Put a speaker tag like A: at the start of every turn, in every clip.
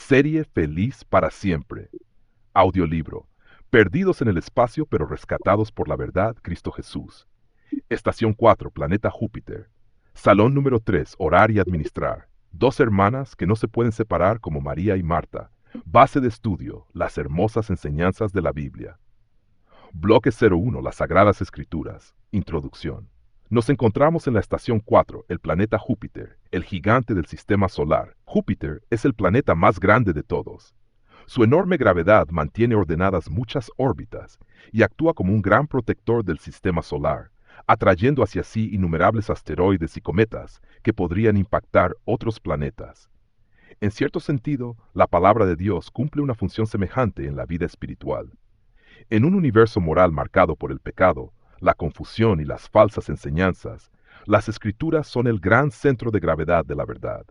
A: Serie Feliz para Siempre. Audiolibro. Perdidos en el espacio pero rescatados por la verdad, Cristo Jesús. Estación 4, Planeta Júpiter. Salón número 3, Orar y Administrar. Dos hermanas que no se pueden separar como María y Marta. Base de estudio, las hermosas enseñanzas de la Biblia. Bloque 01, las Sagradas Escrituras. Introducción. Nos encontramos en la estación 4, el planeta Júpiter, el gigante del sistema solar. Júpiter es el planeta más grande de todos. Su enorme gravedad mantiene ordenadas muchas órbitas y actúa como un gran protector del sistema solar, atrayendo hacia sí innumerables asteroides y cometas que podrían impactar otros planetas. En cierto sentido, la palabra de Dios cumple una función semejante en la vida espiritual. En un universo moral marcado por el pecado, la confusión y las falsas enseñanzas, las Escrituras son el gran centro de gravedad de la verdad.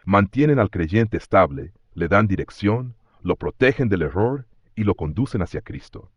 A: Mantienen al creyente estable, le dan dirección, lo protegen del error y lo conducen hacia Cristo.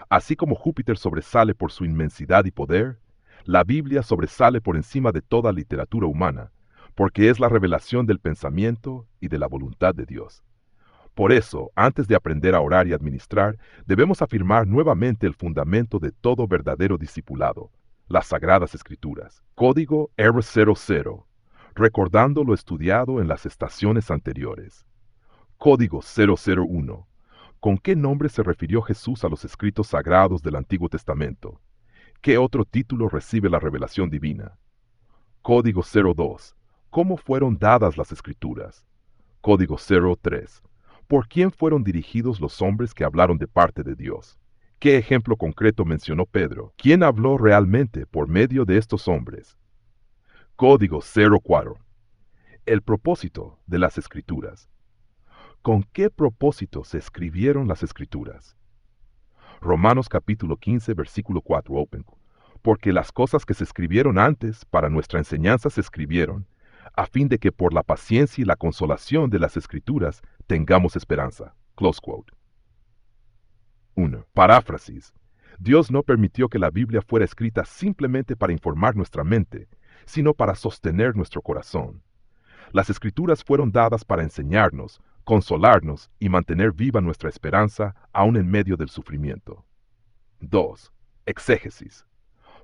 A: Así como Júpiter sobresale por su inmensidad y poder, la Biblia sobresale por encima de toda literatura humana, porque es la revelación del pensamiento y de la voluntad de Dios. Por eso, antes de aprender a orar y administrar, debemos afirmar nuevamente el fundamento de todo verdadero discipulado, las Sagradas Escrituras. Código R00, recordando lo estudiado en las estaciones anteriores. Código 001. ¿Con qué nombre se refirió Jesús a los escritos sagrados del Antiguo Testamento? ¿Qué otro título recibe la revelación divina? Código 02. ¿Cómo fueron dadas las Escrituras? Código 03. ¿Por quién fueron dirigidos los hombres que hablaron de parte de Dios? ¿Qué ejemplo concreto mencionó Pedro? ¿Quién habló realmente por medio de estos hombres? Código 04. El propósito de las Escrituras. ¿Con qué propósito se escribieron las Escrituras? Romanos capítulo 15, versículo 4, open. Porque las cosas que se escribieron antes para nuestra enseñanza se escribieron, a fin de que por la paciencia y la consolación de las Escrituras tengamos esperanza. Close quote. 1. Paráfrasis. Dios no permitió que la Biblia fuera escrita simplemente para informar nuestra mente, sino para sostener nuestro corazón. Las Escrituras fueron dadas para enseñarnos, consolarnos y mantener viva nuestra esperanza aún en medio del sufrimiento. 2. Exégesis.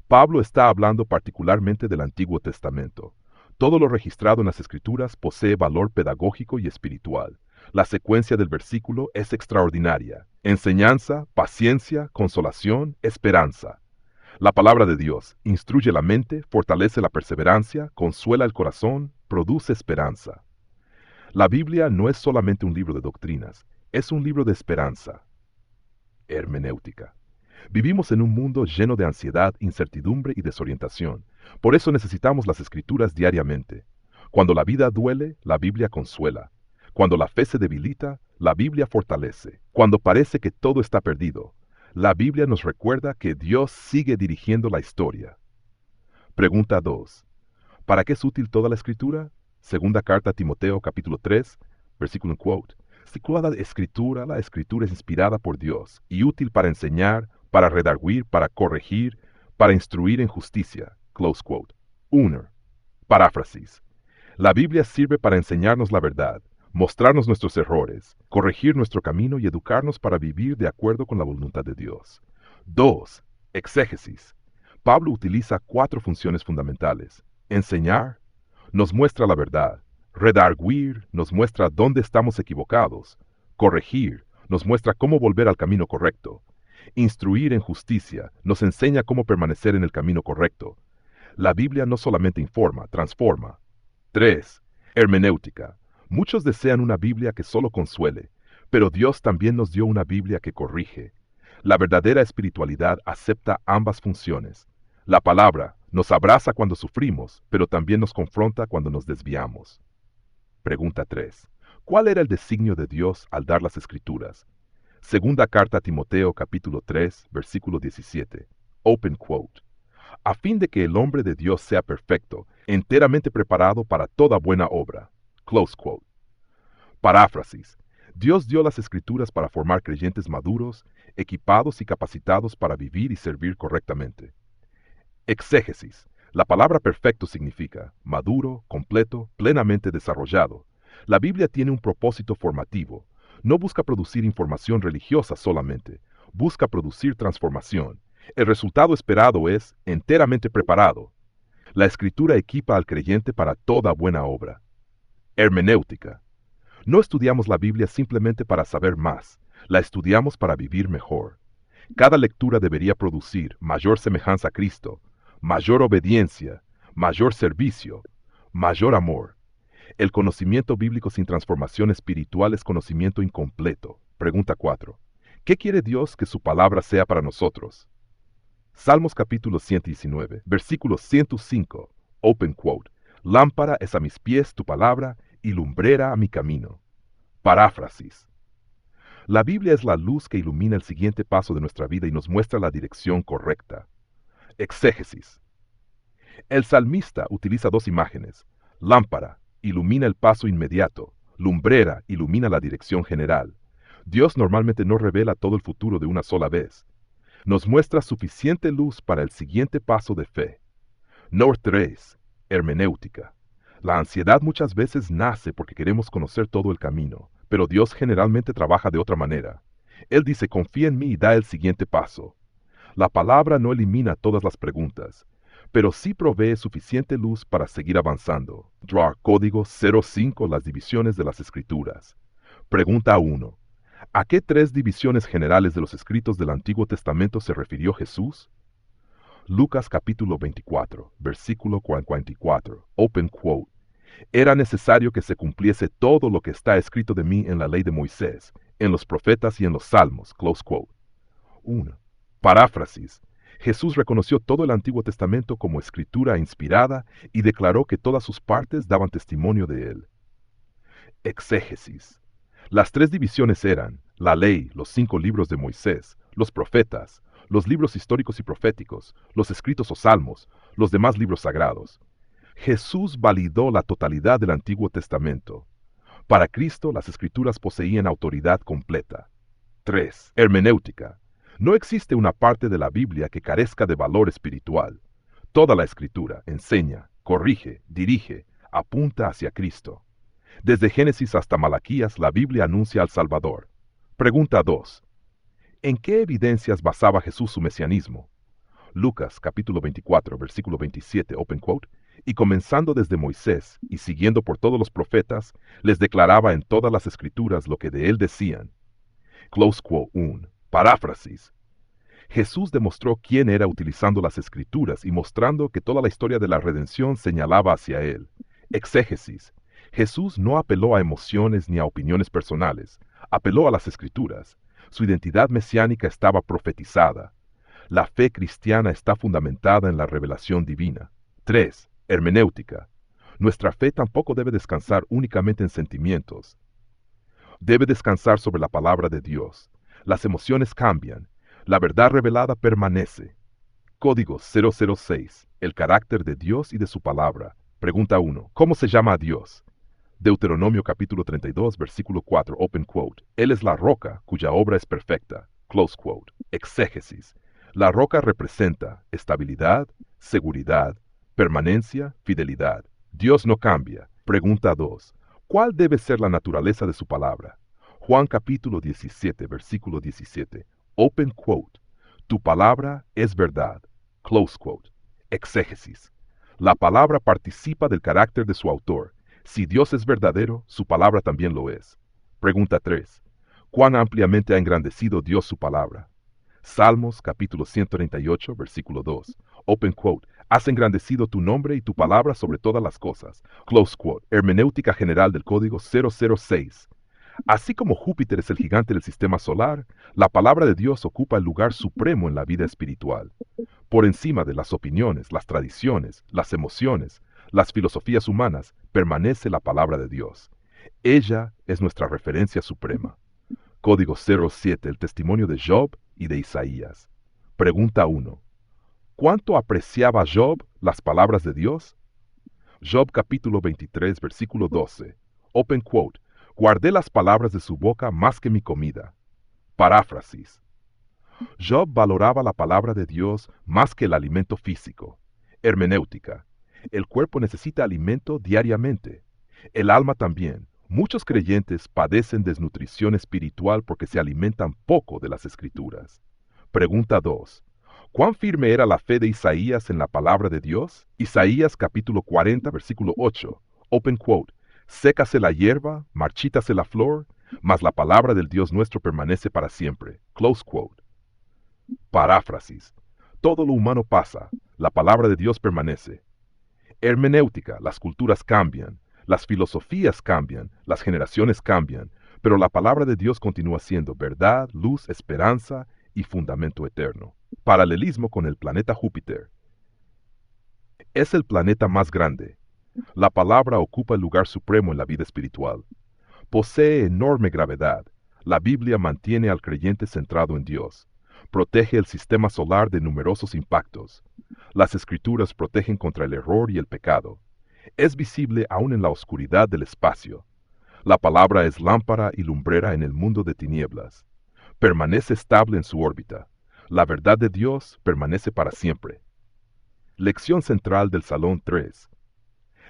A: Pablo está hablando particularmente del Antiguo Testamento. Todo lo registrado en las Escrituras posee valor pedagógico y espiritual. La secuencia del versículo es extraordinaria. Enseñanza, paciencia, consolación, esperanza. La palabra de Dios instruye la mente, fortalece la perseverancia, consuela el corazón, produce esperanza. La Biblia no es solamente un libro de doctrinas, es un libro de esperanza. Hermenéutica. Vivimos en un mundo lleno de ansiedad, incertidumbre y desorientación. Por eso necesitamos las Escrituras diariamente. Cuando la vida duele, la Biblia consuela. Cuando la fe se debilita, la Biblia fortalece. Cuando parece que todo está perdido, la Biblia nos recuerda que Dios sigue dirigiendo la historia. Pregunta 2. ¿Para qué es útil toda la Escritura? Segunda carta a Timoteo capítulo 3, versículo quote. La Escritura es inspirada por Dios y útil para enseñar, para redarguir, para corregir, para instruir en justicia. Close quote. 1. Paráfrasis. La Biblia sirve para enseñarnos la verdad, mostrarnos nuestros errores, corregir nuestro camino y educarnos para vivir de acuerdo con la voluntad de Dios. 2. Exégesis. Pablo utiliza 4 funciones fundamentales. Enseñar, nos muestra la verdad. Redarguir, nos muestra dónde estamos equivocados. Corregir, nos muestra cómo volver al camino correcto. Instruir en justicia, nos enseña cómo permanecer en el camino correcto. La Biblia no solamente informa, transforma. 3. Hermenéutica. Muchos desean una Biblia que solo consuele, pero Dios también nos dio una Biblia que corrige. La verdadera espiritualidad acepta ambas funciones. La palabra nos abraza cuando sufrimos, pero también nos confronta cuando nos desviamos. Pregunta 3. ¿Cuál era el designio de Dios al dar las Escrituras? Segunda carta a Timoteo capítulo 3, versículo 17. Open quote. A fin de que el hombre de Dios sea perfecto, enteramente preparado para toda buena obra. Close quote. Paráfrasis. Dios dio las Escrituras para formar creyentes maduros, equipados y capacitados para vivir y servir correctamente. Exégesis. La palabra perfecto significa maduro, completo, plenamente desarrollado. La Biblia tiene un propósito formativo. No busca producir información religiosa solamente, busca producir transformación. El resultado esperado es enteramente preparado. La Escritura equipa al creyente para toda buena obra. Hermenéutica. No estudiamos la Biblia simplemente para saber más, la estudiamos para vivir mejor. Cada lectura debería producir mayor semejanza a Cristo, mayor obediencia, mayor servicio, mayor amor. El conocimiento bíblico sin transformación espiritual es conocimiento incompleto. Pregunta 4. ¿Qué quiere Dios que su palabra sea para nosotros? Salmos capítulo 119, versículo 105, open quote. Lámpara es a mis pies tu palabra y lumbrera a mi camino. Paráfrasis. La Biblia es la luz que ilumina el siguiente paso de nuestra vida y nos muestra la dirección correcta. Exégesis. El salmista utiliza dos imágenes. Lámpara, ilumina el paso inmediato. Lumbrera, ilumina la dirección general. Dios normalmente no revela todo el futuro de una sola vez. Nos muestra suficiente luz para el siguiente paso de fe. Note 3. Hermenéutica. La ansiedad muchas veces nace porque queremos conocer todo el camino, pero Dios generalmente trabaja de otra manera. Él dice, confía en mí y da el siguiente paso. La palabra no elimina todas las preguntas, pero sí provee suficiente luz para seguir avanzando. Draw código 05 las divisiones de las Escrituras. Pregunta 1. ¿A qué tres divisiones generales de los escritos del Antiguo Testamento se refirió Jesús? Lucas capítulo 24, versículo 44, open quote. Era necesario que se cumpliese todo lo que está escrito de mí en la ley de Moisés, en los profetas y en los salmos, close quote. 1. Paráfrasis. Jesús reconoció todo el Antiguo Testamento como escritura inspirada y declaró que todas sus partes daban testimonio de él. Exégesis. Las tres divisiones eran la ley, los 5 libros de Moisés, los profetas, los libros históricos y proféticos, los escritos o salmos, los demás libros sagrados. Jesús validó la totalidad del Antiguo Testamento. Para Cristo, las Escrituras poseían autoridad completa. 3. Hermenéutica. No existe una parte de la Biblia que carezca de valor espiritual. Toda la Escritura enseña, corrige, dirige, apunta hacia Cristo. Desde Génesis hasta Malaquías, la Biblia anuncia al Salvador. Pregunta 2. ¿En qué evidencias basaba Jesús su mesianismo? Lucas capítulo 24, versículo 27, open quote, y comenzando desde Moisés y siguiendo por todos los profetas, les declaraba en todas las Escrituras lo que de él decían. Close quote 1. Paráfrasis. Jesús demostró quién era utilizando las Escrituras y mostrando que toda la historia de la redención señalaba hacia él. Exégesis. Jesús no apeló a emociones ni a opiniones personales, apeló a las Escrituras. Su identidad mesiánica estaba profetizada. La fe cristiana está fundamentada en la revelación divina. 3. Hermenéutica. Nuestra fe tampoco debe descansar únicamente en sentimientos. Debe descansar sobre la palabra de Dios. Las emociones cambian. La verdad revelada permanece. Código 006. El carácter de Dios y de su palabra. Pregunta 1. ¿Cómo se llama a Dios? Deuteronomio capítulo 32, versículo 4, open quote. Él es la roca cuya obra es perfecta. Close quote. Exégesis. La roca representa estabilidad, seguridad, permanencia, fidelidad. Dios no cambia. Pregunta 2. ¿Cuál debe ser la naturaleza de su palabra? Juan capítulo 17, versículo 17. Open quote. Tu palabra es verdad. Close quote. Exégesis. La palabra participa del carácter de su autor. Si Dios es verdadero, su palabra también lo es. Pregunta 3. ¿Cuán ampliamente ha engrandecido Dios su palabra? Salmos capítulo 138, versículo 2. Open quote. Has engrandecido tu nombre y tu palabra sobre todas las cosas. Close quote. Hermenéutica general del código 006. Así como Júpiter es el gigante del sistema solar, la palabra de Dios ocupa el lugar supremo en la vida espiritual. Por encima de las opiniones, las tradiciones, las emociones, las filosofías humanas, permanece la palabra de Dios. Ella es nuestra referencia suprema. Código 07, el testimonio de Job y de Isaías. Pregunta 1. ¿Cuánto apreciaba Job las palabras de Dios? Job capítulo 23, versículo 12. Open quote. Guardé las palabras de su boca más que mi comida. Paráfrasis. Job valoraba la palabra de Dios más que el alimento físico. Hermenéutica. El cuerpo necesita alimento diariamente. El alma también. Muchos creyentes padecen desnutrición espiritual porque se alimentan poco de las Escrituras. Pregunta 2. ¿Cuán firme era la fe de Isaías en la palabra de Dios? Isaías capítulo 40, versículo 8. Open quote. Sécase la hierba, marchítase la flor, mas la palabra del Dios nuestro permanece para siempre. Close quote. Paráfrasis. Todo lo humano pasa, la palabra de Dios permanece. Hermenéutica, las culturas cambian, las filosofías cambian, las generaciones cambian, pero la palabra de Dios continúa siendo verdad, luz, esperanza y fundamento eterno. Paralelismo con el planeta Júpiter. Es el planeta más grande. La palabra ocupa el lugar supremo en la vida espiritual. Posee enorme gravedad. La Biblia mantiene al creyente centrado en Dios. Protege el sistema solar de numerosos impactos. Las Escrituras protegen contra el error y el pecado. Es visible aún en la oscuridad del espacio. La palabra es lámpara y lumbrera en el mundo de tinieblas. Permanece estable en su órbita. La verdad de Dios permanece para siempre. Lección central del Salón 3.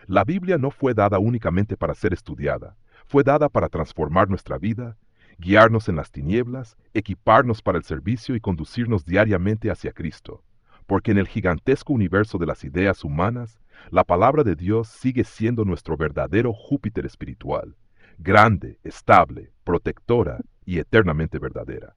A: La Biblia no fue dada únicamente para ser estudiada, fue dada para transformar nuestra vida, guiarnos en las tinieblas, equiparnos para el servicio y conducirnos diariamente hacia Cristo. Porque en el gigantesco universo de las ideas humanas, la palabra de Dios sigue siendo nuestro verdadero Júpiter espiritual, grande, estable, protectora y eternamente verdadera.